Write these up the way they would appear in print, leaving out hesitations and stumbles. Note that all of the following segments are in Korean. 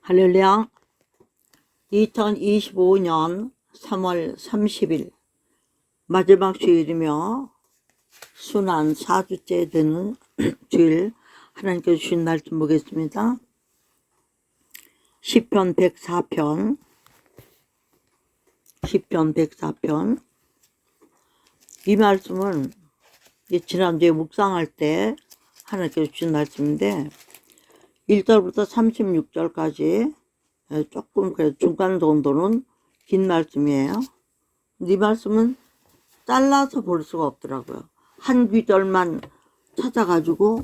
할렐루야. 2025년 3월 30일 마지막 주일이며 순환 4주째 되는 주일, 하나님께서 주신 말씀 보겠습니다. 시편 104편 이 말씀은 지난주에 묵상할 때 하나님께서 주신 말씀인데 1절부터 36절까지 조금 중간 정도는 긴 말씀이에요. 이 말씀은 잘라서 볼 수가 없더라고요. 한 구절만 찾아가지고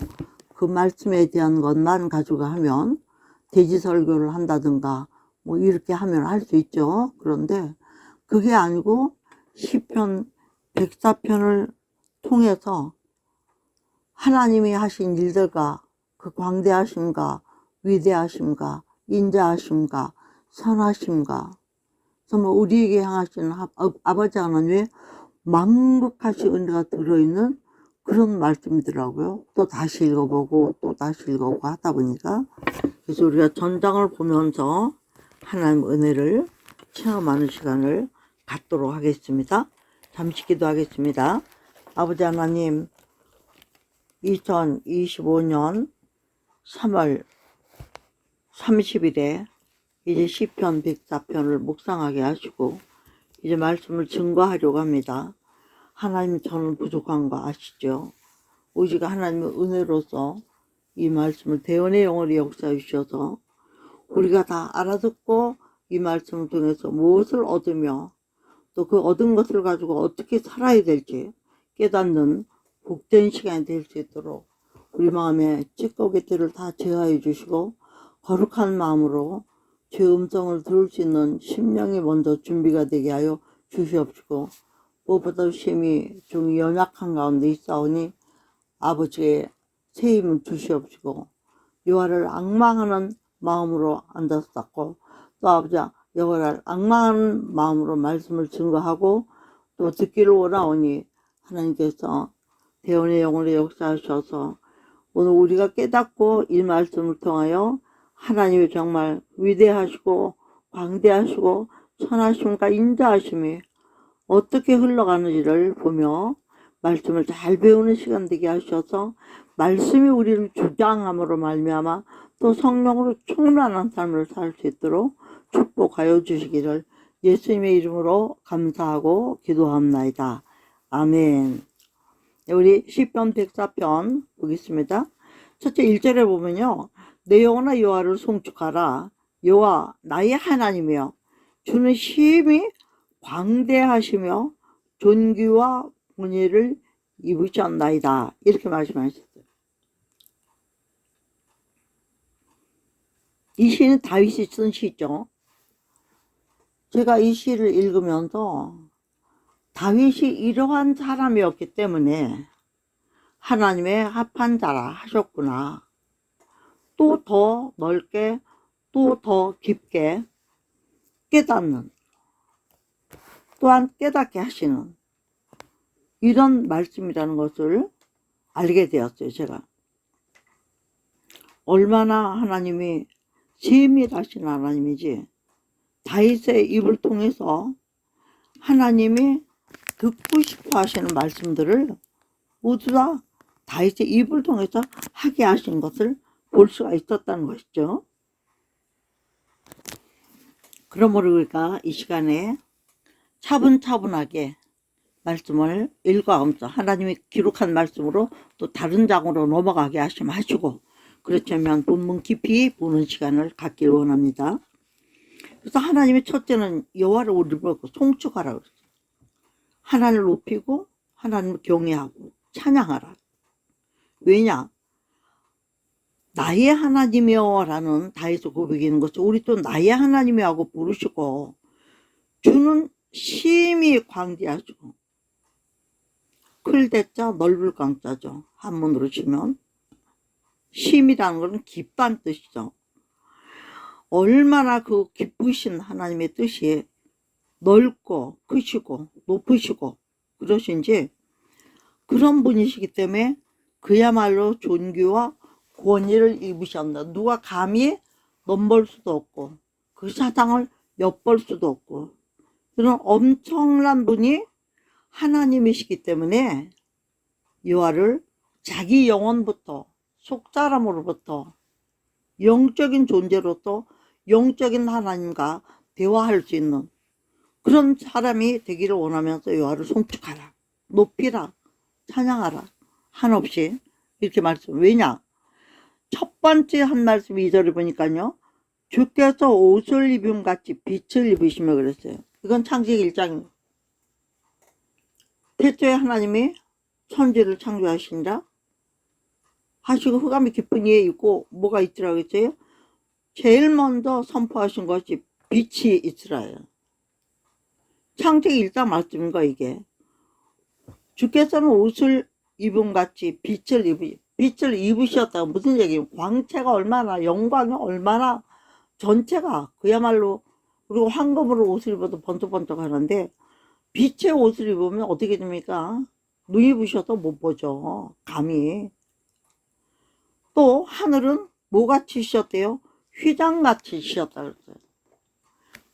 그 말씀에 대한 것만 가지고 하면 대지 설교를 한다든가 뭐 이렇게 하면 할 수 있죠. 그런데 그게 아니고 시편 104편을 통해서 하나님이 하신 일들과 그 광대하심과 위대하심과 인자하심과 선하심과 정말 우리에게 향하시는 아버지 하나님의 만국하신 은혜가 들어있는 그런 말씀이더라고요. 또 다시 읽어보고 또 다시 읽어보고 하다 보니까, 그래서 우리가 전장을 보면서 하나님 은혜를 체험하는 시간을 갖도록 하겠습니다. 잠시 기도하겠습니다. 아버지 하나님, 2025년 3월 30일에 이제 시편 104편을 묵상하게 하시고 이제 말씀을 증거하려고 합니다. 하나님, 저는 부족한 거 아시죠? 오직 하나님의 은혜로서 이 말씀을 대언의 영으로 역사해 주셔서 우리가 다 알아듣고 이 말씀을 통해서 무엇을 얻으며 또 그 얻은 것을 가지고 어떻게 살아야 될지 깨닫는 복된 시간이 될 수 있도록 우리 마음에 찌꺼기 들을 다 제어해 주시고 거룩한 마음으로 제 음성을 들을 수 있는 심령이 먼저 준비가 되게 하여 주시옵시고, 무엇보다 심히 좀 연약한 가운데 있사오니 아버지의 새 힘을 주시옵시고, 여호와를 앙망하는 마음으로 앉아서 닦고 또 아버지 여호와를 앙망하는 마음으로 말씀을 증거하고 또 듣기를 원하오니 하나님께서 대언의 영으로 역사하셔서 오늘 우리가 깨닫고 이 말씀을 통하여 하나님이 정말 위대하시고 광대하시고 선하심과 인자하심이 어떻게 흘러가는지를 보며 말씀을 잘 배우는 시간 되게 하셔서 말씀이 우리를 주장함으로 말미암아 또 성령으로 충만한 삶을 살 수 있도록 축복하여 주시기를 예수님의 이름으로 감사하고 기도합나이다. 아멘. 우리 시편 104편 보겠습니다. 첫째 1절에 보면요, 내 영혼아 여호와를 송축하라. 여호와 나의 하나님이여, 주는 심히 광대하시며 존귀와 본의를 입으셨나이다. 이렇게 말씀하셨어요. 이 시는 다윗이 쓴 시죠. 제가 이 시를 읽으면서 다윗이 이러한 사람이었기 때문에 하나님의 합한 자라 하셨구나. 또 더 넓게 또 더 깊게 깨닫는, 또한 깨닫게 하시는 이런 말씀이라는 것을 알게 되었어요. 제가 얼마나 하나님이 세밀하신 하나님이지, 다윗의 입을 통해서 하나님이 듣고 싶어 하시는 말씀들을 모두 다 다윗의 입을 통해서 하게 하신 것을 볼 수가 있었다는 것이죠. 그러므로 우리가 이 시간에 차분차분하게 말씀을 읽어가면서 하나님이 기록한 말씀으로 또 다른 장으로 넘어가게 하시고, 그렇다면 본문 깊이 보는 시간을 갖기를 원합니다. 그래서 하나님의 첫째는 여호와를 우리를 보고 송축하라 그랬어요. 하나님을 높이고 하나님을 경외하고 찬양하라. 왜냐? 나의 하나님이여 라는 다윗의 고백이 있는 것을 우리 또 나의 하나님이 하고 부르시고, 주는 심히 광대하시고, 클대자 넓을 강자죠. 한문으로 치면 심이라는 것은 깊다는 뜻이죠. 얼마나 그 깊으신 하나님의 뜻이 넓고 크시고 높으시고 그러신지, 그런 분이시기 때문에 그야말로 존귀와 권위를 입으셨다. 누가 감히 넘볼 수도 없고 그 사상을 엿볼 수도 없고 그런 엄청난 분이 하나님이시기 때문에 여호와를 자기 영혼부터 속사람으로부터 영적인 존재로서 영적인 하나님과 대화할 수 있는 그런 사람이 되기를 원하면서 여호와를 송축하라, 높이라, 찬양하라 한없이 이렇게 말씀. 왜냐? 첫 번째 한 말씀 2절에 보니까요. 주께서 옷을 입음 같이 빛을 입으시며 그랬어요. 이건 창세기 1장. 태초에 하나님이 천지를 창조하신다 하시고 흑암이 깊은 이에 있고 뭐가 있더라고 했어요? 제일 먼저 선포하신 것이 빛이 있으라요. 창세기 1장 말씀인가 이게. 주께서는 옷을 입음 같이 빛을 입으셨다고 무슨 얘기예요? 광채가 얼마나 영광이 얼마나 전체가 그야말로 그리고 황금으로 옷을 입어도 번쩍번쩍 하는데 빛의 옷을 입으면 어떻게 됩니까? 눈이 부셔도 못 보죠. 감히. 또 하늘은 뭐같이 씌었대요? 휘장같이 씌었다 그랬어요.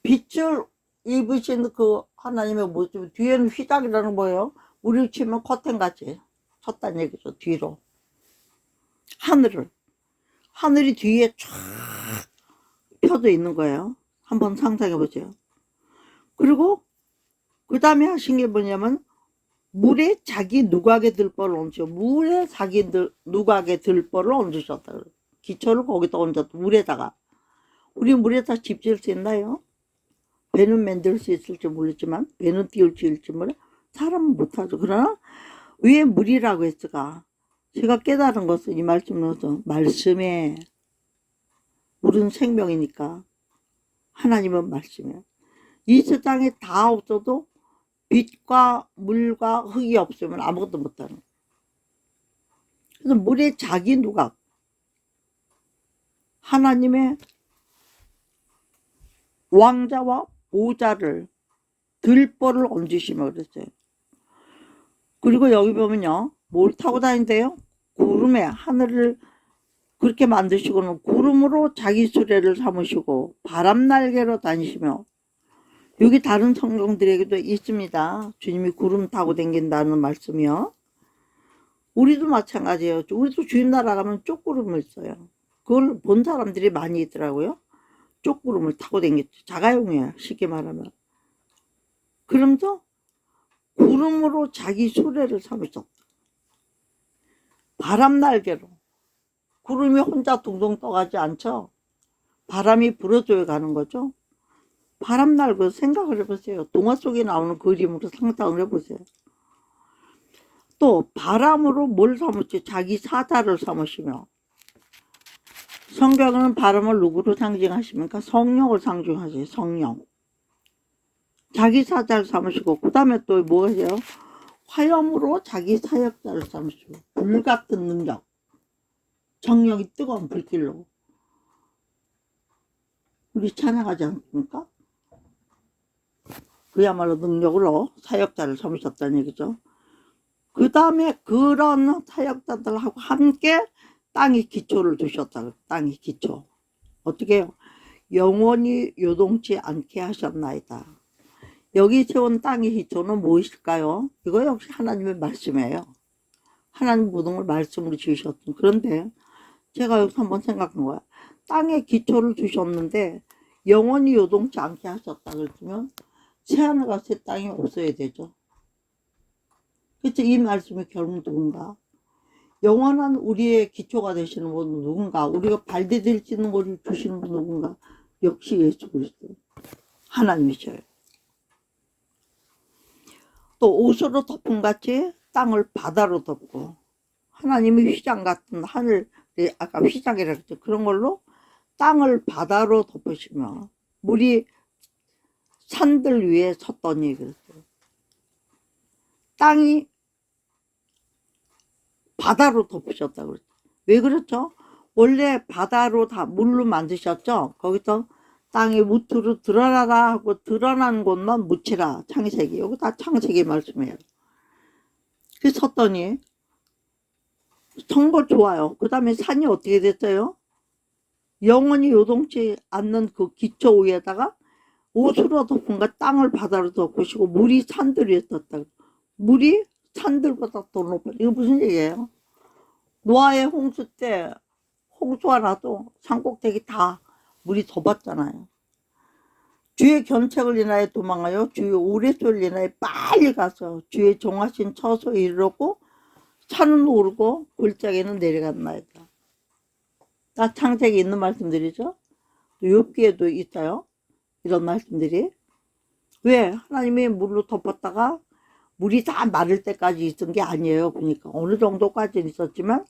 빛을 입으신 그 하나님의 모습 뒤에는 휘장이라는 거예요. 우리를 치면 커튼같이 쳤다는 얘기죠. 뒤로. 하늘이 뒤에 쫙 펴져 있는 거예요. 한번 상상해 보세요. 그리고 그 다음에 하신 게 뭐냐면 물에 자기 누각의 들보를 얹으셔. 물에 자기 누각의 들보를 얹으셨다. 기초를 거기다 얹었다. 물에다가. 우리 물에다 집 지을 수 있나요? 배는 만들 수 있을지 모르지만 배는 띄울 수 있을지 몰라. 사람은 못하죠. 그러나 왜 물이라고 했을까? 제가 깨달은 것은 이 말씀으로서 말씀에 물은 생명이니까 하나님은 말씀이에요. 이 세상에 다 없어도 빛과 물과 흙이 없으면 아무것도 못하는 거예요. 그래서 물에 자기 누각 하나님의 왕자와 보좌를 들보를 얹으시며 그랬어요. 그리고 여기 보면요. 뭘 타고 다닌대요? 구름에 하늘을 그렇게 만드시고는 구름으로 자기 수레를 삼으시고 바람 날개로 다니시며 여기 다른 성경들에게도 있습니다. 주님이 구름 타고 다닌다는 말씀이요. 우리도 마찬가지예요. 우리도 주님 나라 가면 쪽구름을 써요. 그걸 본 사람들이 많이 있더라고요. 쪽구름을 타고 다녔죠. 자가용이에요. 쉽게 말하면. 그러면서 구름으로 자기 수레를 삼으셨다. 바람 날개로. 구름이 혼자 둥둥 떠가지 않죠. 바람이 불어줘야 가는 거죠. 바람 날고 생각을 해보세요. 동화 속에 나오는 그림으로 상상을 해보세요. 또 바람으로 뭘 삼으시? 자기 사자를 삼으시며 성경은 바람을 누구로 상징하십니까? 성령을 상징하세요. 성령. 자기 사자를 삼으시고 그 다음에 또 뭐예요? 화염으로 자기 사역자를 삼으시고 불같은 능력. 정력이 뜨거운 불길로 우리 찬양하지 않습니까? 그야말로 능력으로 사역자를 삼으셨다는 얘기죠. 그 다음에 그런 사역자들하고 함께 땅에 기초를 두셨다. 땅에 기초. 어떻게 해요? 영원히 요동치 않게 하셨나이다. 여기 세운 땅의 기초는 무엇일까요? 이거 역시 하나님의 말씀이에요. 하나님 모든 걸 말씀으로 지으셨던. 그런데 제가 여기서 한번 생각한 거야. 땅에 기초를 두셨는데 영원히 요동치 않게 하셨다 그랬으면 새하늘과 새 땅이 없어야 되죠. 그렇죠? 이 말씀이 결국 누군가? 영원한 우리의 기초가 되시는 분은 누군가? 우리가 발디딜 수 있는 것을 주시는 분은 누군가? 역시 예수 그리스도 하나님이셔요. 또 옷으로 덮음같이 땅을 바다로 덮고 하나님이 휘장 같은 하늘 아까 휘장이라 그랬죠. 그런 걸로 땅을 바다로 덮으시며 물이 산들 위에 섰더니 그랬어요. 땅이 바다로 덮으셨다고 그랬죠. 왜 그렇죠? 원래 바다로 다 물로 만드셨죠. 거기서 땅이 무트로 드러나라 하고 드러난 곳만 묻히라. 창세기. 여기 다 창세기 말씀이에요. 그래서 섰더니 선거 좋아요. 그 다음에 산이 어떻게 됐어요? 영원히 요동치 않는 그 기초 위에다가 옷으로 덮은 거 땅을 바다로 덮으시고 물이 산들 위에 떴다. 물이 산들보다 더 높아. 이거 무슨 얘기예요? 노아의 홍수 때 홍수가 나도 산꼭대기 다 물이 덮었잖아요. 주의 견책을 인하여 도망하여 주의 우레소리를 인하여 빨리 가서 주의 정하신 처소에 이르렀고 산은 오르고 골짜기는 내려갔나이다. 다 창세기에 있는 말씀들이죠. 욥기에도 있어요. 이런 말씀들이. 왜? 하나님이 물로 덮었다가 물이 다 마를 때까지 있은 게 아니에요. 보니까 어느 정도까지는 있었지만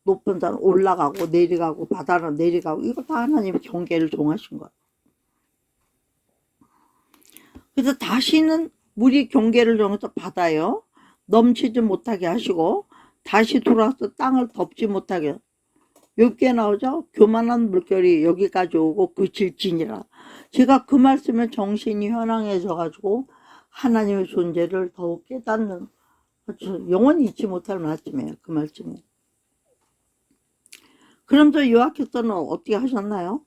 높은 산 올라가고 내려가고 바다로 내려가고 이거 다 하나님이 경계를 정하신 거예요. 그래서 다시는 물이 경계를 정해서 바다요 넘치지 못하게 하시고 다시 돌아와서 땅을 덮지 못하게. 욥기에 나오죠. 교만한 물결이 여기까지 오고 그칠지니라. 제가 그 말씀에 정신이 현황해져 가지고 하나님의 존재를 더욱 깨닫는 영원히 잊지 못할 말씀이에요. 그 말씀이. 그러면서 여호와께서는 어떻게 하셨나요?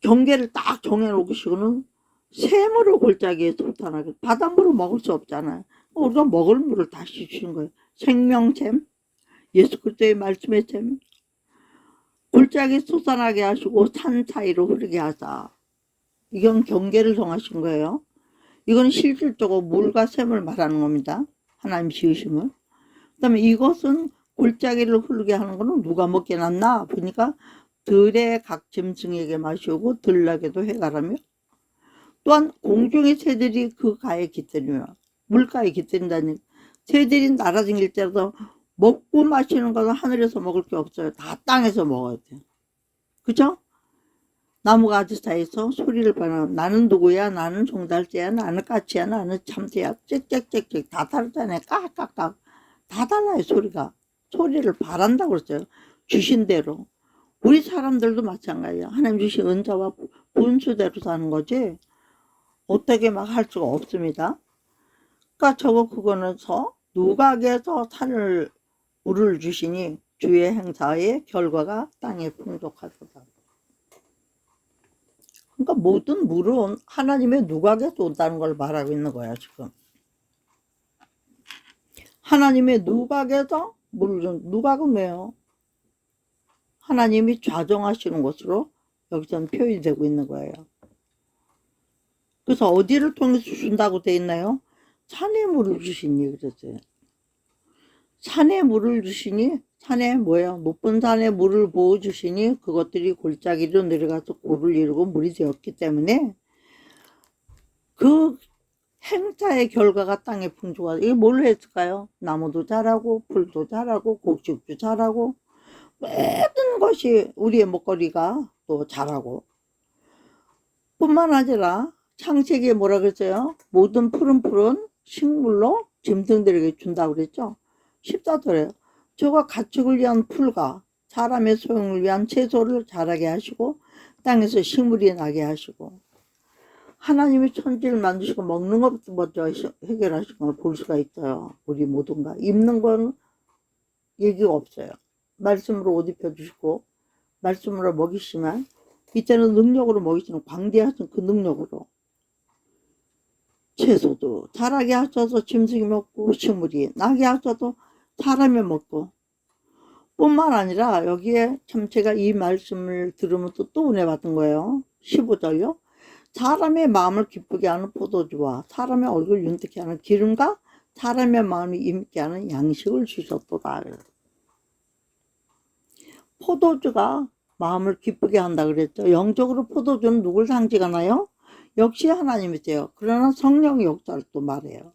경계를 딱 정해놓으시고는 샘으로 골짜기에 솟아나게. 바닷물을 먹을 수 없잖아요. 우리가 먹을 물을 다시 주신 거예요. 생명샘, 예수 그리스도의 말씀의 샘. 골짜기 솟아나게 하시고 산 사이로 흐르게 하사. 이건 경계를 정하신 거예요. 이건 실질적으로 물과 샘을 말하는 겁니다. 하나님 지으심을. 그 다음에 이것은 골짜기를 흐르게 하는 거는 누가 먹게 놨나 보니까 들의 각 짐승에게 마시고 들락에도 해가라며. 또한 공중의 새들이 그 가에 깃들이며. 물가에 깃든다니. 새들이 날아다닐 때도 먹고 마시는 것은 하늘에서 먹을 게 없어요. 다 땅에서 먹어야 돼요. 그죠? 나무가지 사이에서 소리를 발하는. 나는 누구야? 나는 종달새야? 나는 까치야? 나는 참새야? 짹짹짹짹 다 다르잖아요. 깍깍깍 다 달라요. 소리가. 소리를 바란다고 그랬어요. 주신 대로. 우리 사람들도 마찬가지야. 하나님 주신 은사와 분수대로 사는 거지 어떻게 막 할 수가 없습니다. 그러니까 그거는서 누각에서 산을 물을 주시니 주의 행사의 결과가 땅에 풍족하도다. 그러니까 모든 물은 하나님의 누각에서 온다는 걸 말하고 있는 거야 지금. 하나님의 누각에서 물을 준. 누각은 왜요? 하나님이 좌정하시는 것으로 여기서는 표현이 되고 있는 거예요. 그래서 어디를 통해서 준다고 돼 있나요? 산에 물을 주시니 그랬어요. 산에 물을 주시니 산에 뭐예요? 높은 산에 물을 부어주시니 그것들이 골짜기로 내려가서 골을 이루고 물이 되었기 때문에 그 행사의 결과가 땅에 풍족하다. 이게 뭘로 했을까요? 나무도 자라고 풀도 자라고 곡식도 자라고 모든 것이 우리의 먹거리가 또 자라고. 뿐만 아니라 창세기에 뭐라 그랬어요? 모든 푸른 풀은 식물로 짐승들에게 준다고 그랬죠. 14절에 저가 가축을 위한 풀과 사람의 소용을 위한 채소를 자라게 하시고 땅에서 식물이 나게 하시고. 하나님이 천지를 만드시고 먹는 것부터 먼저 해결하신 걸 볼 수가 있어요. 우리 모든가. 입는 건 얘기가 없어요. 말씀으로 옷 입혀주시고 말씀으로 먹이시면 이때는 능력으로 먹이시는 광대하신 그 능력으로 채소도 자라게 하셔서 짐승이 먹고 식물이 나게 하셔도 사람이 먹고. 뿐만 아니라 여기에 참 제가 이 말씀을 들으면서 또 은혜 받은 거예요. 15절요. 사람의 마음을 기쁘게 하는 포도주와 사람의 얼굴을 윤택케 하는 기름과 사람의 마음을 임게 하는 양식을 주셨도다. 포도주가 마음을 기쁘게 한다 그랬죠. 영적으로 포도주는 누굴 상징하나요? 역시 하나님이세요. 그러나 성령의 역사를 또 말해요.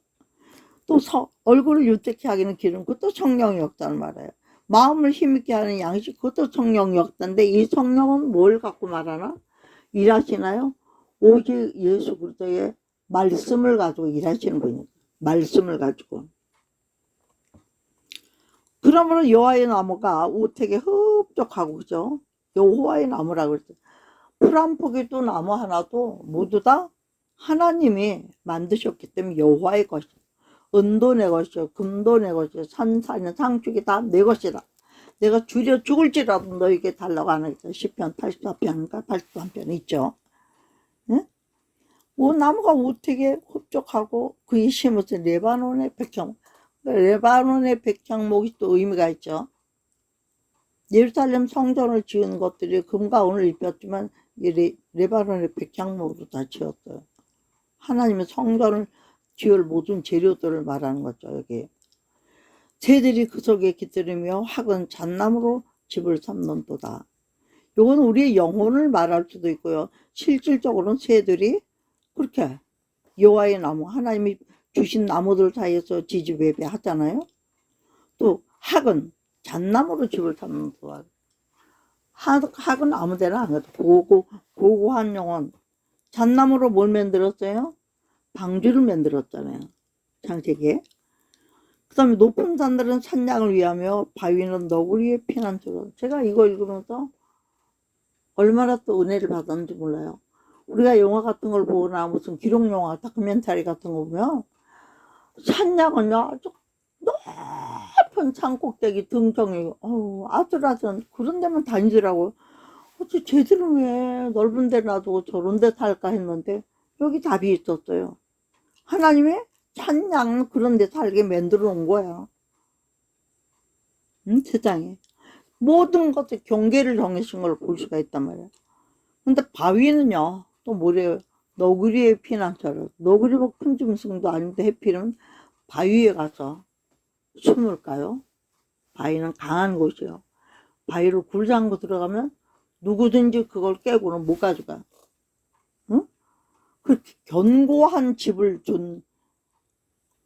또 얼굴을 윤택케 하기는 기름, 그것도 성령의 역사를 말해요. 마음을 힘있게 하는 양식, 그것도 성령의 역사인데 이 성령은 뭘 갖고 말하나? 일하시나요? 오직 예수 그리스도의 말씀을 가지고 일하시는 분이에요. 말씀을 가지고. 그러므로 여호와의 나무가 우택에 흡족하고 그죠? 여호와의 나무라고 그랬어요. 풀 한 포기도 나무 하나도 모두 다 하나님이 만드셨기 때문에 여호와의 것이에요. 은도 내 것이요 금도 내 것이요 산사는 상축이 다 내 것이다. 내가 줄여 죽을지라도 너에게 달라고 안 하겠다. 시편 84편인가 83편 있죠. 응? 뭐 나무가 어떻게 흡족하고 그의 심어진 레바논의 백향, 레바논의 백향목이 또 의미가 있죠. 예루살렘 성전을 지은 것들이 금과 은을 입혔지만 이 레바논의 백향목으로 다 지었어요. 하나님의 성전을 지을 모든 재료들을 말하는 거죠. 여기 새들이 그 속에 깃들이며 학은 잣나무로 집을 삼는도다. 요건 우리의 영혼을 말할 수도 있고요. 실질적으로는 새들이 그렇게 여호와의 나무, 하나님이 주신 나무들 사이에서 지지배배 하잖아요. 또 학은 잣나무로 집을 삼는도다. 학은 아무데나 안 가도 고고한 영혼. 잣나무로 뭘 만들었어요? 방주를 만들었잖아요. 창세기에. 그 다음에 높은 산들은 산양을 위하며 바위는 너구리의 피난처로. 제가 이거 읽으면서 얼마나 또 은혜를 받았는지 몰라요. 우리가 영화 같은 걸 보거나 무슨 기록영화, 다큐멘터리 같은 거 보면 산양은요 아주 높은 산 꼭대기 등정이 아슬아슬한 그런 데만 다니더라고요. 어째 쟤들은 왜 넓은 데 놔두고 저런 데 살까 했는데 여기 답이 있었어요. 하나님의 산양 그런 데 살게 만들어 놓은 거야. 세상에. 모든 것에 경계를 정해신 걸 볼 수가 있단 말이야. 근데 바위는요, 또 뭐래요? 너구리의 피난처를. 너구리가 큰 짐승도 아닌데 해필은 바위에 가서 숨을까요? 바위는 강한 곳이요. 바위를 굴 잠고 들어가면 누구든지 그걸 깨고는 못 가져가. 응? 그렇게 견고한 집을 준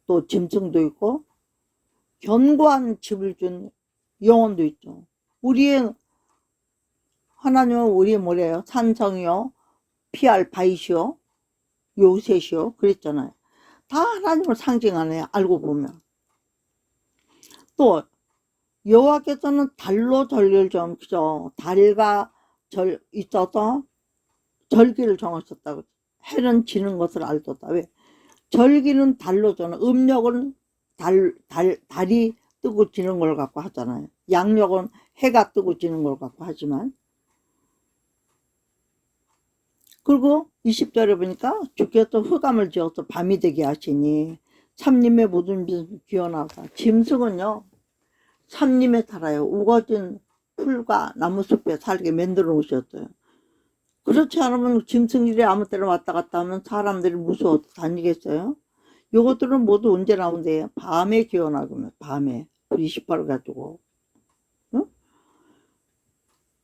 또 짐승도 있고 견고한 집을 준 영혼도 있죠. 우리의 하나님은 우리의 뭐래요? 산성이요, 피할 바위시요, 요새시요, 그랬잖아요. 다 하나님을 상징하네. 알고 보면. 또 여호와께서는 달로 절기를 정하시죠. 달과 절 있어서 절기를 정하셨다고. 해는 지는 것을 알도다. 왜? 절기는 달로 저는 음력은 달이 뜨고 지는 걸 갖고 하잖아요. 양력은 해가 뜨고 지는 걸 갖고 하지만, 그리고 20절에 보니까 주께서 흑암을 지어서 밤이 되게 하시니 삼림의 모든 짐승 기어나다. 짐승은요 삼림에 살아요. 우거진 풀과 나무숲에 살게 만들어 놓으셨어요. 그렇지 않으면 짐승들이 아무 때나 왔다 갔다 하면 사람들이 무서워서 다니겠어요? 요것들은 모두 언제 나온대요? 밤에 기어나면 밤에 불이 시퍼러 가지고. 응?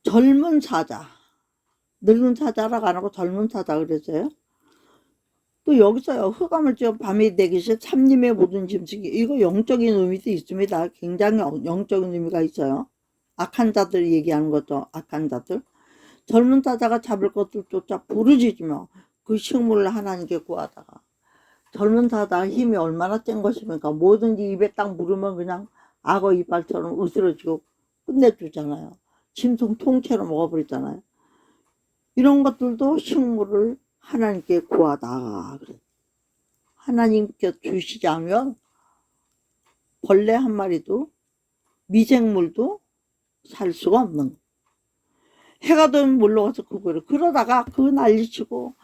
젊은 사자, 늙은 사자라고 안 하고 젊은 사자 그랬어요. 또 여기서요 흑암을 지어 밤이 되기 시작 삼림의 모든 짐승이, 이거 영적인 의미도 있습니다. 굉장히 영적인 의미가 있어요. 악한 자들 얘기하는 거죠. 악한 자들. 젊은 사자가 잡을 것을 쫓아 부르짖으며 그 식물을 하나님께 구하다가. 젊은 사자 힘이 얼마나 센 것입니까? 뭐든지 입에 딱 물으면 그냥 악어 이빨처럼 으스러지고 끝내주잖아요. 짐승 통째로 먹어버리잖아요. 이런 것들도 식물을 하나님께 구하다. 하나님께 주시지 않으면 벌레 한 마리도 미생물도 살 수가 없는 거. 해가 되면 물러가서 그거를 그러다가 그 난리치고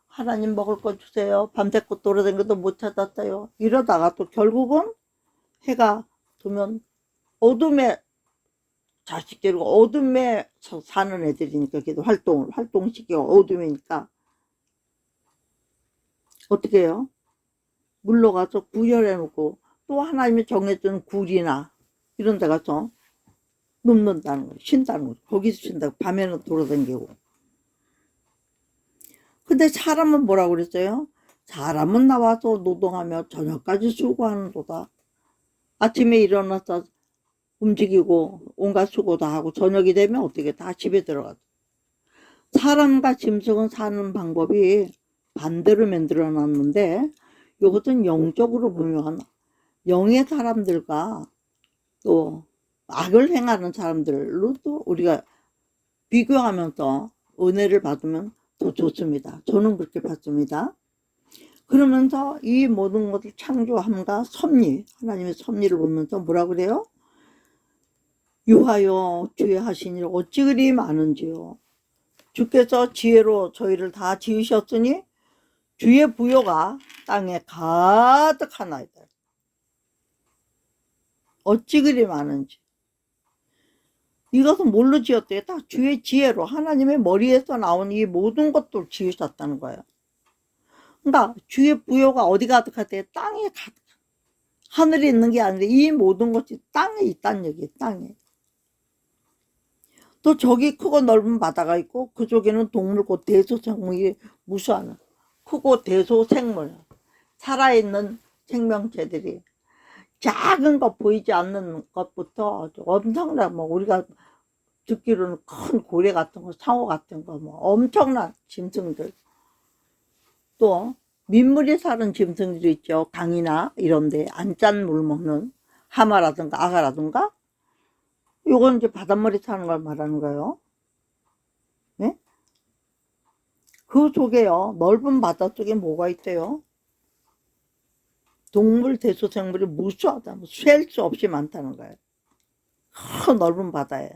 하나님 먹을 거 주세요. 밤새껏 돌아다니고도 못 찾았어요. 이러다가 또 결국은 해가 되면 어둠에 자식들이고 어둠에 사는 애들이니까 걔도 활동 시기가 어둠이니까 어떻게 해요? 물러가서 구열해 놓고 또 하나님이 정해준 굴이나 이런 데 가서 눕는다는 거예요. 쉰다는 거죠. 거기서 쉰다고. 밤에는 돌아다니고. 근데 사람은 뭐라고 그랬어요? 사람은 나와서 노동하며 저녁까지 수고하는도다. 아침에 일어나서 움직이고 온갖 수고 다 하고 저녁이 되면 어떻게 다 집에 들어가죠. 사람과 짐승은 사는 방법이 반대로 만들어 놨는데 이것은 영적으로 보면 영의 사람들과 또 악을 행하는 사람들로 또 우리가 비교하면서 은혜를 받으면 더 좋습니다. 저는 그렇게 받습니다. 그러면서 이 모든 것을 창조함과 섭리, 하나님의 섭리를 보면서 뭐라 그래요? 유하여 주의 하신 일 어찌 그리 많은지요. 주께서 지혜로 저희를 다 지으셨으니 주의 부요가 땅에 가득하나이다. 어찌 그리 많은지. 이것은 뭘로 지었대요? 다 주의 지혜로 하나님의 머리에서 나온 이 모든 것들을 지으셨다는 거예요. 그러니까 주의 부요가 어디 가득하대요? 땅에 가득. 하늘에 있는 게 아니라 이 모든 것이 땅에 있다는 얘기예요. 땅에. 또 저기 크고 넓은 바다가 있고 그쪽에는 동물 곧 대소생물이 무수하는 크고 대소생물 살아있는 생명체들이 작은 것 보이지 않는 것부터 엄청난 뭐 우리가 듣기로는 큰 고래 같은 거 상어 같은 거 뭐 엄청난 짐승들 또 민물이 사는 짐승들이 있죠. 강이나 이런 데 안 짠 물 먹는 하마라든가 아가라든가 요건 이제 바닷물에 사는 걸 말하는 거예요. 네? 그 속에요. 넓은 바다 속에 뭐가 있대요? 동물 대소생물이 무수하다. 셀 수 없이 많다는 거예요. 큰 넓은 바다에.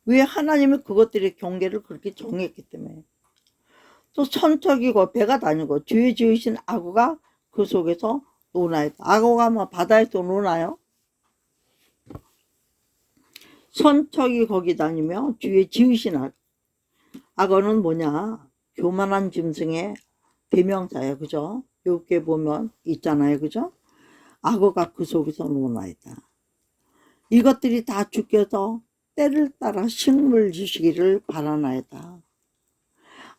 왜 하나님이 그것들의 경계를 그렇게 정했기 때문에. 또 천척이고 배가 다니고 주의 지으신 악어가 그 속에서 노나요. 악어가 뭐 바다에서 노나요? 천척이 거기 다니며 주의 지으신 악어는 뭐냐? 교만한 짐승의 대명사예요. 그죠? 여기 보면 있잖아요. 그죠? 악어가 그 속에서 노나이다. 이것들이 다 주께서 때를 따라 식물 주시기를 바라나이다.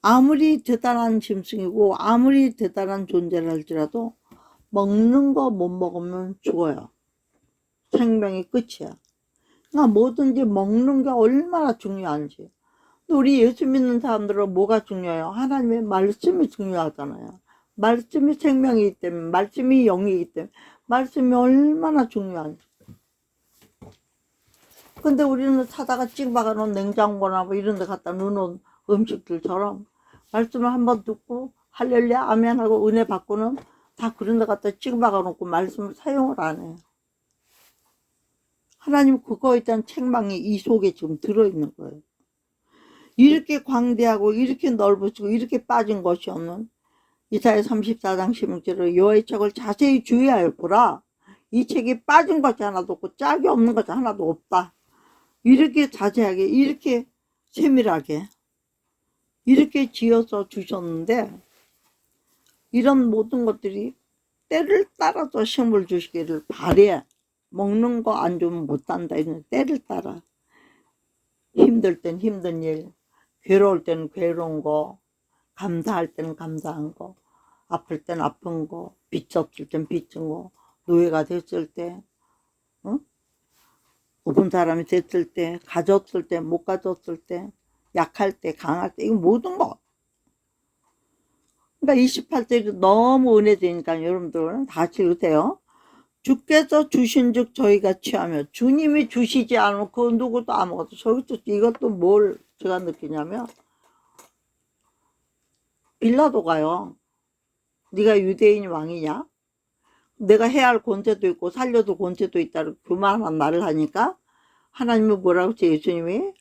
아무리 대단한 짐승이고 아무리 대단한 존재를 할지라도 먹는 거 못 먹으면 죽어요. 생명이 끝이야. 그러니까 뭐든지 먹는 게 얼마나 중요한지. 우리 예수 믿는 사람들은 뭐가 중요해요? 하나님의 말씀이 중요하잖아요. 말씀이 생명이기 때문에, 말씀이 영이기 때문에, 말씀이 얼마나 중요한지. 근데 우리는 사다가 찍박아 놓은 냉장고나 뭐 이런 데 갖다 놓은 음식들처럼 말씀을 한번 듣고 할렐루야 아멘 하고 은혜 받고는 다 그런 데 갖다 찍박아 놓고 말씀을 사용을 안 해요. 하나님 그거에 대한 책망이 이 속에 지금 들어있는 거예요. 이렇게 광대하고 이렇게 넓으시고 이렇게 빠진 것이 없는 이사야 34장 16절에 여호와의 책을 자세히 주의하여 보라. 이 책이 빠진 것이 하나도 없고 짝이 없는 것이 하나도 없다. 이렇게 자세하게 이렇게 세밀하게 이렇게 지어서 주셨는데 이런 모든 것들이 때를 따라서 식물 주시기를 바래. 먹는 거 안 주면 못 산다. 이런 때를 따라 힘들 땐 힘든 일, 괴로울 땐 괴로운 거, 감사할 땐 감사한 거, 아플 땐 아픈 거, 빚 없을 땐 빚진 거, 노예가 됐을 때, 응? 고픈 사람이 됐을 때, 가졌을 때, 못 가졌을 때, 약할 때, 강할 때, 이거 모든 거. 그러니까 28절이 너무 은혜되니까 여러분들은 다 읽으세요. 주께서 주신 즉 저희가 취하며 주님이 주시지 않으면 그 누구도 아무것도 저기서 이것도 뭘 제가 느끼냐면 빌라도가요. 네가 유대인 왕이냐? 내가 해야 할 권세도 있고 살려도 권세도 있다고 그만한 말을 하니까 하나님이 뭐라고 했죠? 예수님이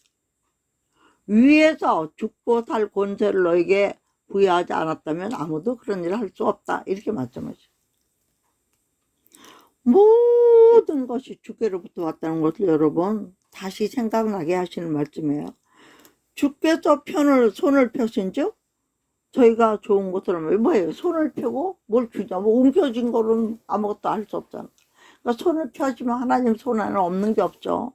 위에서 죽고 살 권세를 너에게 부여하지 않았다면 아무도 그런 일을 할 수 없다. 이렇게 말씀하죠. 모든 것이 주께로부터 왔다는 것을 여러분 다시 생각나게 하시는 말씀이에요. 주께서 손을 펴신 즉 저희가 좋은 것으로 뭐예요? 손을 펴고 뭘 주냐? 뭐 옮겨진 거는 아무것도 할 수 없잖아. 그러니까 손을 펴시면 하나님 손 안에 없는 게 없죠.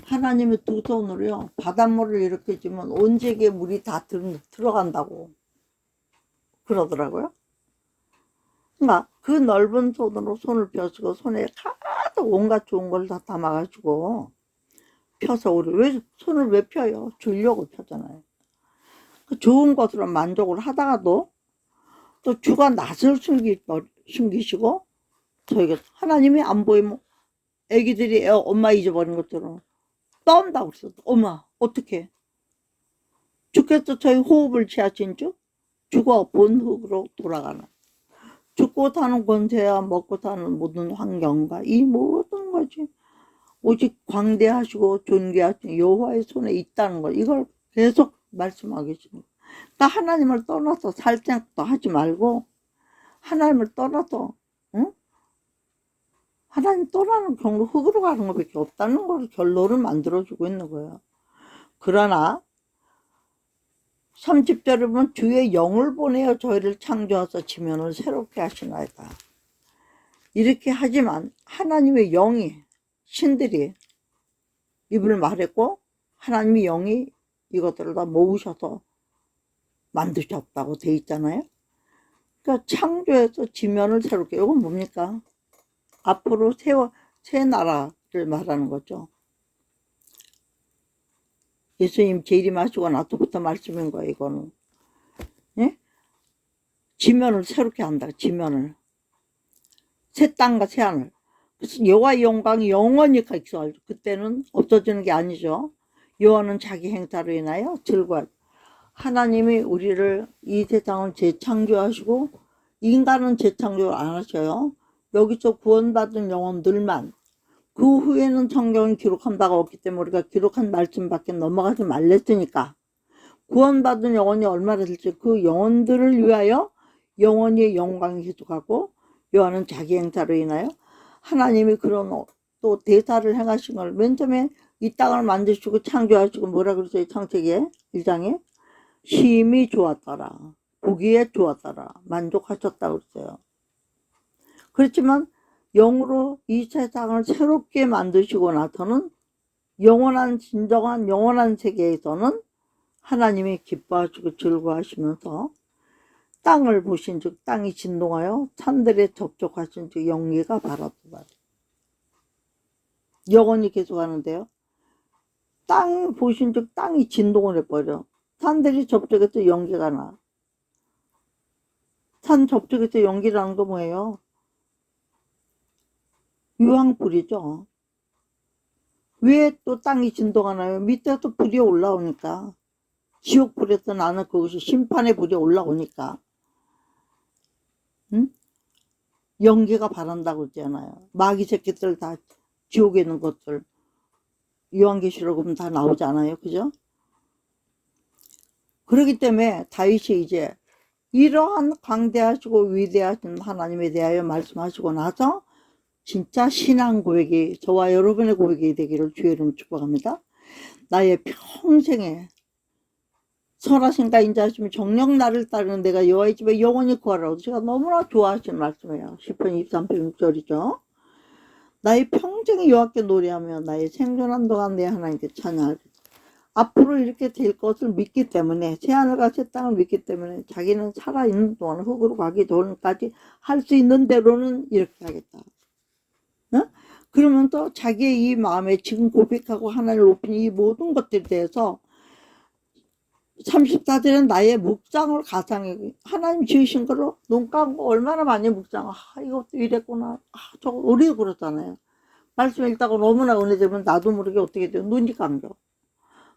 하나님의 두 손으로요 바닷물을 이렇게 주면 온 세계 물이 다 들어간다고 그러더라고요. 그러니까 그 넓은 손으로 손을 펴시고 손에 가득 온갖 좋은 걸 다 담아가지고 펴서 우리 왜 손을 왜 펴요? 주려고 펴잖아요. 그 좋은 것으로 만족을 하다가도 또 주가 낯을 숨기시고 저희가 하나님이 안 보이면 애기들이 엄마 잊어버린 것처럼 떠온다고 그랬어. 엄마 어떻게 주께서 저희 호흡을 취하신 줄 주가 본흙으로 돌아가는 죽고 사는 권세야 먹고 사는 모든 환경과 이 모든 것이 오직 광대하시고 존귀하신 여호와의 손에 있다는 걸 이걸 계속 말씀하고 계십니다. 그러니까 하나님을 떠나서 살 생각도 하지 말고 하나님을 떠나서 응? 하나님 떠나는 경로 흙으로 가는 것밖에 없다는 걸 결론을 만들어주고 있는 거예요. 그러나 30절에 보면 주의 영을 보내어 저희를 창조하사 지면을 새롭게 하시나이다. 이렇게 하지만 하나님의 영이 신들이 입을 말했고 하나님의 영이 이것들을 다 모으셔서 만드셨다고 돼 있잖아요. 그러니까 창조해서 지면을 새롭게, 이건 뭡니까? 앞으로 새 나라를 말하는 거죠. 예수님 재림하시고 나서부터 말씀인 거예요, 이거는. 예? 지면을 새롭게 한다, 지면을. 새 땅과 새 하늘. 그래서 여호와의 영광이 영원히 가시고 그때는 없어지는 게 아니죠. 여호와는 자기 행사로 인하여 즐거워. 하나님이 우리를 이 세상을 재창조하시고 인간은 재창조를 안 하셔요. 여기서 구원받은 영혼들만. 그 후에는 성경은 기록한 바가 없기 때문에 우리가 기록한 말씀밖에 넘어가지 말랬으니까 구원받은 영혼이 얼마나 될지 그 영혼들을 위하여 영원히 영광이 계속하고 여호와는 자기 행사로 인하여 하나님이 그런 또 대사를 행하신 걸 맨 처음에 이 땅을 만드시고 창조하시고 뭐라 그랬어요? 창세기에 1장에 심히 좋았더라. 보기에 좋았더라. 만족하셨다고 그랬어요. 그렇지만 영으로 이 세상을 새롭게 만드시고 나서는 영원한 진정한 영원한 세계에서는 하나님이 기뻐하시고 즐거워하시면서 땅을 보신 즉 땅이 진동하여 산들에 접촉하신 즉 영계가 바라보다. 영원히 계속하는데요. 땅 보신 즉 땅이 진동을 해버려. 산들이 접촉해서 연기가 나. 산 접촉해서 연기라는 거 뭐예요? 유황불이죠. 왜 또 땅이 진동하나요? 밑에서 불이 올라오니까. 지옥불에서 나는 그것이 심판의 불이 올라오니까. 응? 연기가 바란다고 그러잖아요. 마귀 새끼들 다 지옥에 있는 것들 요한계시록 보면 다 나오잖아요. 그죠? 그렇기 때문에 다윗이 이제 이러한 광대하시고 위대하신 하나님에 대하여 말씀하시고 나서 진짜 신앙 고백이 저와 여러분의 고백이 되기를 주의 이름으로 축복합니다. 나의 평생에 선하신가 인자하시면 정녕 나를 따르는 내가 여호와의 집에 영원히 거하라고 제가 너무나 좋아하시는 말씀이에요. 시편 23편 6절이죠. 나의 평생에 여호와께 노래하며 나의 생존한 동안 내 하나님께 찬양하리. 앞으로 이렇게 될 것을 믿기 때문에 새하늘과 새 땅을 믿기 때문에 자기는 살아있는 동안 흙으로 가기 전까지 할 수 있는 대로는 이렇게 하겠다. 어? 그러면 또 자기의 이 마음에 지금 고백하고 하나님을 높이는 이 모든 것들에 대해서 34절은 나의 묵상을 가상해. 하나님 지으신 거로 눈 감고 얼마나 많이 묵상. 이것도 이랬구나. 저거 우리도 그렇잖아요. 말씀 읽다가 너무나 은혜되면 나도 모르게 어떻게 돼요. 눈이 감겨.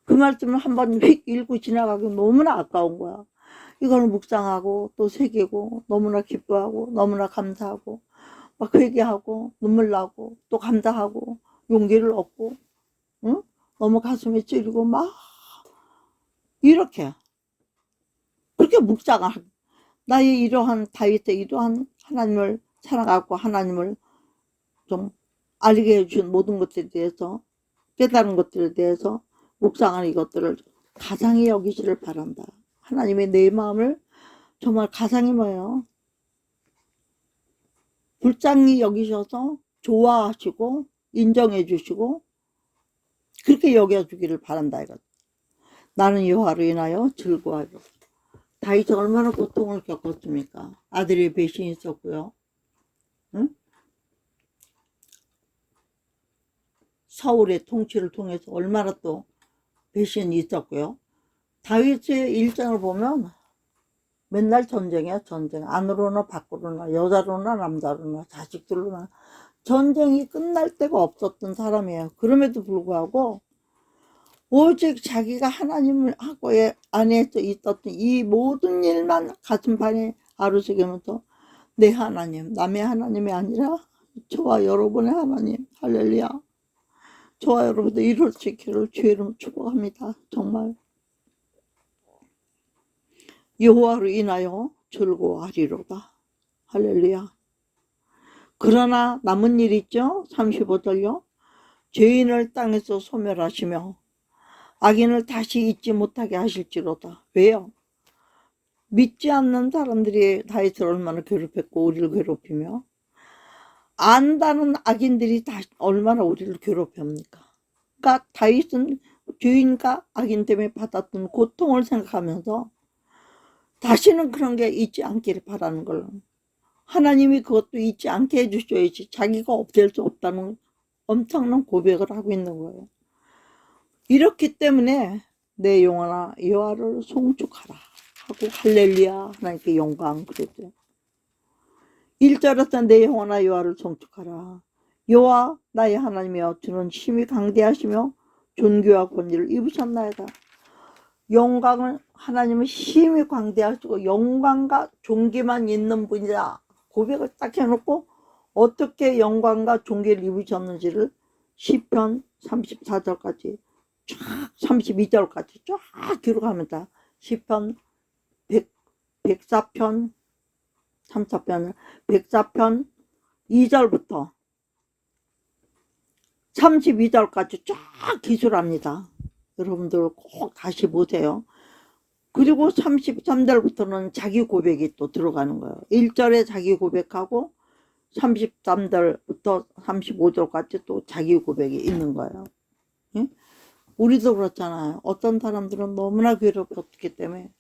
그 말씀을 한번 휙 읽고 지나가기 너무나 아까운 거야. 이거는 묵상하고 또 새기고 너무나 기뻐하고 너무나 감사하고 막 회개하고 눈물 나고 또 감사하고 용기를 얻고 응? 너무 가슴에 찌르고 막 이렇게 그렇게 묵상을 나의 이러한 다윗의 이러한 하나님을 사랑하고 하나님을 좀 알게 해준 모든 것들에 대해서 깨달은 것들에 대해서 묵상하는 이것들을 가상히 여기시를 바란다. 하나님의 내 마음을 정말 가상히 뭐예요? 불쌍히 여기셔서 좋아하시고 인정해 주시고 그렇게 여겨주기를 바란다 이거죠. 나는 여호와로 인하여 즐거워하리라. 다윗이 얼마나 고통을 겪었습니까? 아들의 배신이 있었고요. 응? 사울의 통치를 통해서 얼마나 또 배신이 있었고요. 다윗의 일장을 보면 맨날 전쟁이야. 전쟁. 안으로나 밖으로나 여자로나 남자로나 자식들로나 전쟁이 끝날 데가 없었던 사람이에요. 그럼에도 불구하고 오직 자기가 하나님을 하고 안에 있었던 이 모든 일만 가슴판에 아루새기면서 내 하나님, 남의 하나님이 아니라 저와 여러분의 하나님, 할렐루야. 저와 여러분들 이룰 수 있기를 주의 이름 축복합니다. 정말 여호와로 인하여 즐거워하리로다. 할렐루야. 그러나 남은 일 있죠? 35절요. 죄인을 땅에서 소멸하시며 악인을 다시 잊지 못하게 하실지로다. 왜요? 믿지 않는 사람들이 다윗을 얼마나 괴롭혔고 우리를 괴롭히며 안다는 악인들이 얼마나 우리를 괴롭힙니까? 그러니까 다윗은 죄인과 악인 때문에 받았던 고통을 생각하면서 다시는 그런 게 있지 않기를 바라는 걸로. 하나님이 그것도 잊지 않게 해주셔야지 자기가 없앨 수 없다는 엄청난 고백을 하고 있는 거예요. 이렇기 때문에 내 영혼아 여호와를 송축하라 하고 할렐루야 하나님께 영광 그랬죠. 1절에서 내 영혼아 여호와를 송축하라. 여호와 나의 하나님이여 주는 힘이 강대하시며 존귀와 권위를 입으셨나이다. 영광을 하나님은 힘이 광대하시고 영광과 존귀만 있는 분이다. 고백을 딱 해놓고 어떻게 영광과 존귀를 입으셨는지를 시편 34절까지 쫙 32절까지 쫙 기록합니다. 시편 104편 104편 2절부터 32절까지 쫙 기술합니다. 여러분들 꼭 다시 보세요. 그리고 33절부터는 자기 고백이 또 들어가는 거예요. 1절에 자기 고백하고 33절부터 35절까지 또 자기 고백이 있는 거예요. 예? 우리도 그렇잖아요. 어떤 사람들은 너무나 괴롭혔기 때문에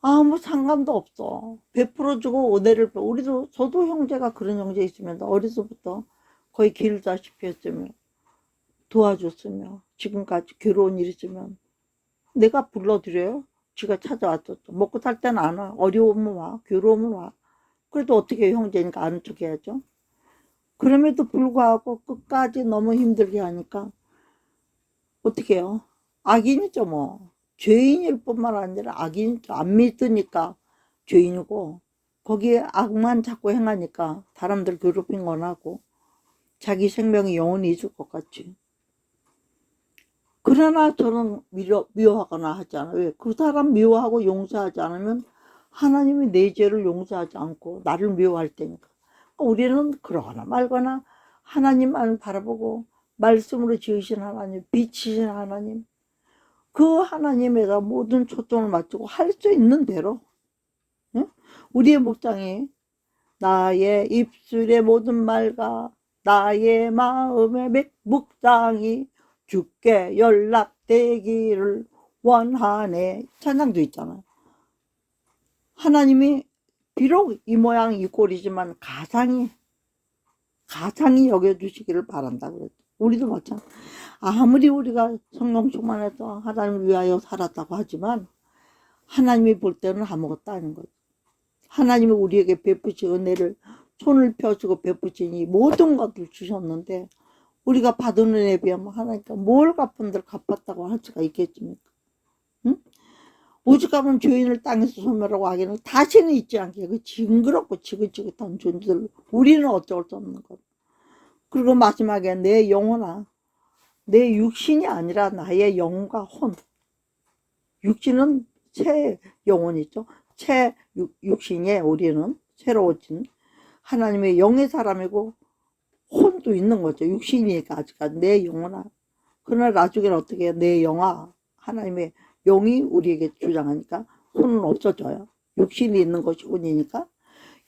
아무 상관도 없어. 베풀어주고 은혜를 우리도 저도 형제가 그런 형제 있으면 어려서부터 거의 길다시피 했으며 도와줬으며 지금까지 괴로운 일 있으면 내가 불러드려요. 지가 찾아왔었죠. 먹고 살 때는 안 와. 어려우면 와. 괴로우면 와. 그래도 어떻게 형제니까 아는 척 해야죠. 그럼에도 불구하고 끝까지 너무 힘들게 하니까 어떻게 해요? 악인이죠 뭐. 죄인일 뿐만 아니라 악인이죠. 안 믿으니까 죄인이고 거기에 악만 자꾸 행하니까 사람들 괴롭힌 건 하고 자기 생명이 영원히 있을 것 같지. 그러나 저는 미워하거나 하지 않아요. 왜? 그 사람 미워하고 용서하지 않으면 하나님이 내 죄를 용서하지 않고 나를 미워할 테니까. 우리는 그러거나 말거나 하나님만 바라보고 말씀으로 지으신 하나님, 빛이신 하나님, 그 하나님에다 모든 초점을 맞추고 할 수 있는 대로. 응? 우리의 목장이 나의 입술의 모든 말과 나의 마음의 묵상이 주께 연락되기를 원하네. 찬양도 있잖아요. 하나님이 비록 이 모양 이 꼴이지만 가상이 여겨주시기를 바란다 그랬죠. 우리도 마찬가지. 아무리 우리가 성령 충만해서 하나님을 위하여 살았다고 하지만 하나님이 볼 때는 아무것도 아닌 거죠. 하나님이 우리에게 베푸신 은혜를 손을 펴시고 베푸시니 모든 것을 주셨는데 우리가 받은 은혜에 비하면 하나님께 뭘 갚은들 갚았다고 할 수가 있겠습니까? 응? 오죽하면 죄인을 땅에서 소멸하고 악인을 다시는 잊지 않게 그 징그럽고 지긋지긋한 존재들 우리는 어쩔 수 없는 것. 그리고 마지막에 내 영혼아 내 육신이 아니라 나의 영과 혼. 육신은 새 영혼이죠. 새 육신에 우리는 새로워진 하나님의 영의 사람이고 혼도 있는 거죠. 육신이니까 아직까지 내 영혼아. 그러나 나중에는 어떻게 해요? 내 영아 하나님의 영이 우리에게 주장하니까 혼은 없어져요. 육신이 있는 것이 혼이니까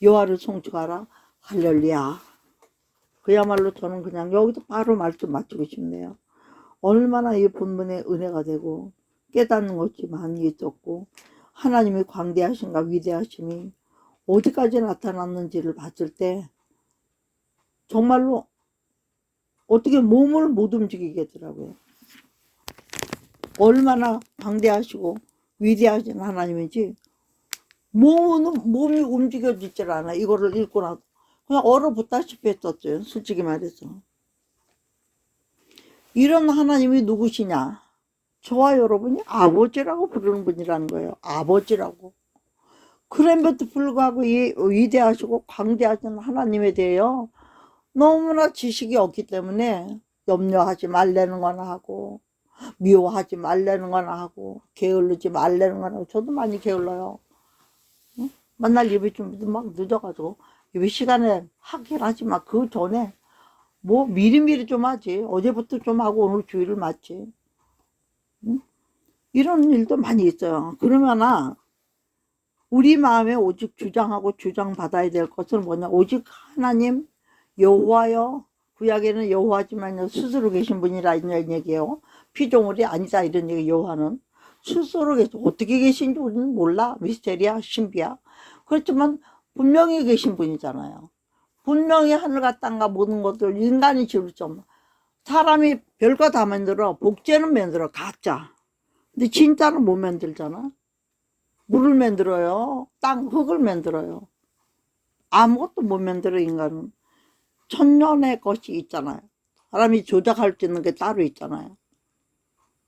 여호와를 송축하라. 할렐루야. 그야말로 저는 그냥 여기서 바로 말씀 마치고 싶네요. 얼마나 이 본문의 은혜가 되고 깨닫는 것이 많이 있었고 하나님의 광대하신가 위대하심이 어디까지 나타났는지를 봤을 때 정말로 어떻게 몸을 못 움직이게 하더라고요. 얼마나 광대하시고 위대하신 하나님인지 몸이 움직여지질 않아. 이거를 읽고 나서 그냥 얼어붙다시피 했었어요. 솔직히 말해서. 이런 하나님이 누구시냐? 저와 여러분이 아버지라고 부르는 분이라는 거예요. 아버지라고. 그럼에도 불구하고 이 위대하시고 광대하신 하나님에 대하여 너무나 지식이 없기 때문에 염려하지 말라는 거나 하고, 미워하지 말라는 거나 하고, 게을르지 말라는 거나 하고. 저도 많이 게을러요. 응? 맨날 예배 준비도 막 늦어가지고 예배 시간에 하긴 하지만 그 전에 뭐 미리미리 좀 하지. 어제부터 좀 하고 오늘 주일을 맞지. 응? 이런 일도 많이 있어요. 그러면은 우리 마음에 오직 주장하고 주장받아야 될 것은 뭐냐? 오직 하나님 여호와여. 구약에는 여호와지만요 스스로 계신 분이라 이런 얘기예요. 피조물이 아니다 이런 얘기. 여호와는 스스로 계신, 어떻게 계신지 우리는 몰라. 미스테리야, 신비야. 그렇지만 분명히 계신 분이잖아요. 분명히 하늘과 땅과 모든 것들 인간이 지을 수 없는, 사람이 별거 다 만들어. 복제는 만들어, 가짜. 근데 진짜는 못 만들잖아. 물을 만들어요. 땅, 흙을 만들어요. 아무것도 못 만들어. 인간은 천년의 것이 있잖아요. 사람이 조작할 수 있는 게 따로 있잖아요.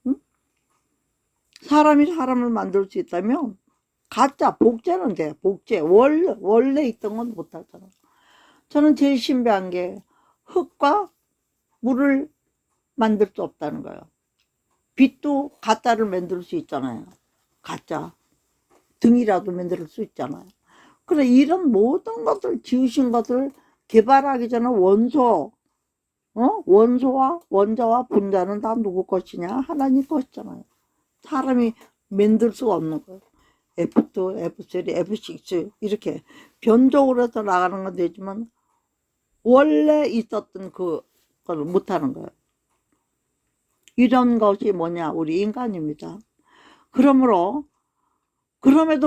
응? 사람이 사람을 만들 수 있다면 가짜, 복제는 돼. 복제. 원래 있던 건 못하잖아. 저는 제일 신비한 게 흙과 물을 만들 수 없다는 거예요. 빛도 가짜를 만들 수 있잖아요. 가짜. 등이라도 만들 수 있잖아요. 그래, 이런 모든 것을 지으신 것을 개발하기 전에 원소와 원자와 분자는 다 누구 것이냐? 하나님 것이잖아요. 사람이 만들 수가 없는 거예요. F2, F3, F6 이렇게 변종으로 해서 나가는 건 되지만 원래 있었던 그걸 못하는 거예요. 이런 것이 뭐냐? 우리 인간입니다. 그럼에도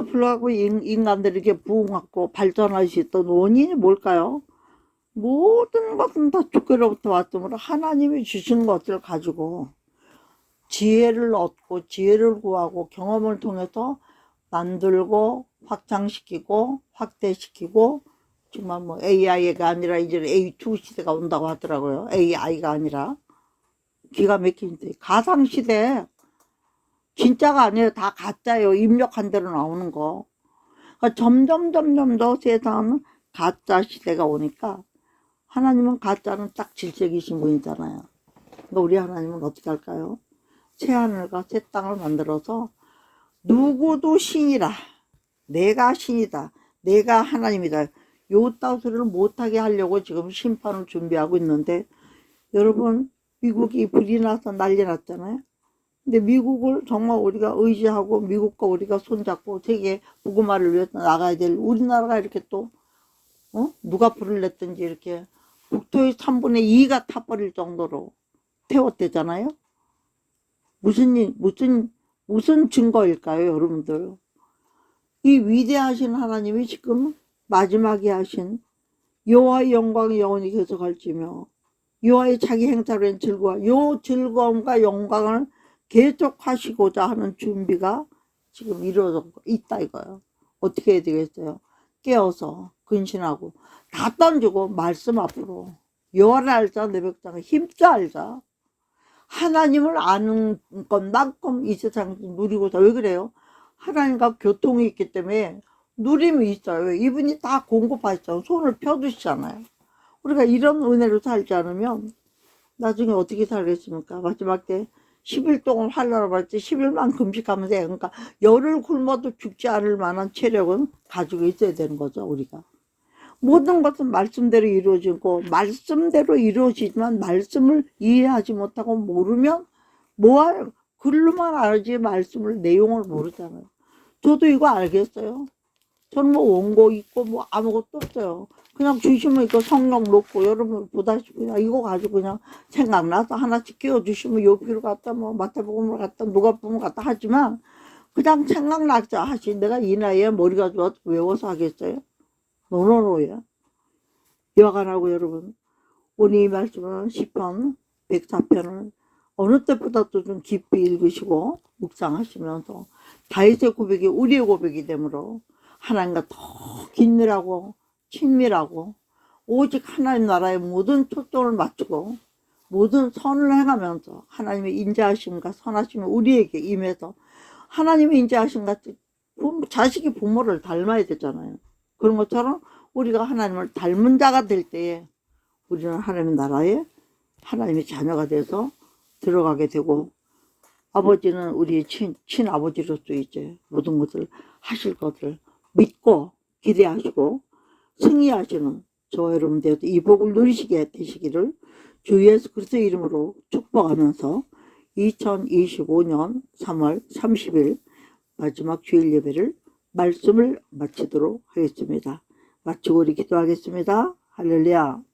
불구하고 인간들이 이렇게 부흥하고 발전할 수 있던 원인이 뭘까요? 모든 것은 다 주께로부터 왔으므로 하나님이 주신 것을 가지고 지혜를 얻고 지혜를 구하고 경험을 통해서 만들고 확장시키고 확대시키고, 정말 뭐 AI가 아니라 이제 A2 시대가 온다고 하더라고요. AI가 아니라. 기가 막힌데 가상시대. 진짜가 아니에요. 다 가짜예요. 입력한 대로 나오는 거. 그러니까 점점 더 세상은 가짜 시대가 오니까 하나님은 가짜는 딱 질색이신 분이잖아요. 그러니까 우리 하나님은 어떻게 할까요? 새하늘과 새 땅을 만들어서 누구도 신이라, 내가 신이다, 내가 하나님이다, 요 따소리를 못하게 하려고 지금 심판을 준비하고 있는데, 여러분 미국이 불이 나서 난리 났잖아요. 근데 미국을 정말 우리가 의지하고 미국과 우리가 손잡고 세계 복음화를 위해서 나가야 될 우리나라가 이렇게 또 누가 불을 냈든지 이렇게 국토의 3분의 2가 타버릴 정도로 태웠대잖아요. 무슨 증거일까요, 여러분들? 이 위대하신 하나님이 지금 마지막에 하신 여호와의 영광이 영원히 계속할지며 여호와의 자기 행사로 한 즐거움, 요 즐거움과 영광을 계속하시고자 하는 준비가 지금 이루어져 있다 이거예요. 어떻게 해야 되겠어요? 깨어서 근신하고 다 던지고 말씀 앞으로 여호와를 알자, 내 백성을 힘써 알자. 하나님을 아는 것만큼 이 세상 누리고자. 왜 그래요? 하나님과 교통이 있기 때문에 누림이 있어요. 이분이 다 공급하시잖아요. 손을 펴두시잖아요. 우리가 이런 은혜로 살지 않으면 나중에 어떻게 살겠습니까? 마지막 때 10일 동안 활라라고 할때 10일만 금식하면 돼요. 그러니까 열을 굶어도 죽지 않을 만한 체력은 가지고 있어야 되는 거죠, 우리가. 모든 것은 말씀대로 이루어지고 말씀대로 이루어지지만 말씀을 이해하지 못하고 모르면 뭐할, 글로만 알지 말씀을 내용을 모르잖아요. 저도 이거 알겠어요. 저는 뭐 원고 있고 뭐 아무것도 없어요. 그냥 주시면 이거 성경 놓고 여러분 보다시피 그냥 이거 가지고 그냥 생각나서 하나씩 끼워주시면 여기로 갔다 뭐 마태복음을 갔다 누가복음을 갔다 하지만 그냥 생각나자 하시. 내가 이 나이에 머리가 좋아서 외워서 하겠어요? 노노노야. 여간하고 여러분, 오늘 이 말씀은 시편 104편을 어느 때보다도 좀 깊이 읽으시고 묵상하시면서 다윗의 고백이 우리의 고백이 되므로 하나님과 더 긴밀하고 친밀하고 오직 하나님 나라의 모든 초점을 맞추고 모든 선을 행하면서 하나님의 인자하심과 선하심이 우리에게 임해서 하나님의 인자하심 같이 자식이 부모를 닮아야 되잖아요. 그런 것처럼 우리가 하나님을 닮은 자가 될 때에 우리는 하나님의 나라의 하나님의 자녀가 돼서 들어가게 되고, 아버지는 우리 친아버지로서 이제 모든 것을 하실 것을 믿고 기대하시고 승리하시는 저와 여러분 되어서 이 복을 누리시게 되시기를 주 예수 그리스도의 이름으로 축복하면서 2025년 3월 30일 마지막 주일 예배를 말씀을 마치도록 하겠습니다. 마치고 우리 기도하겠습니다. 할렐루야.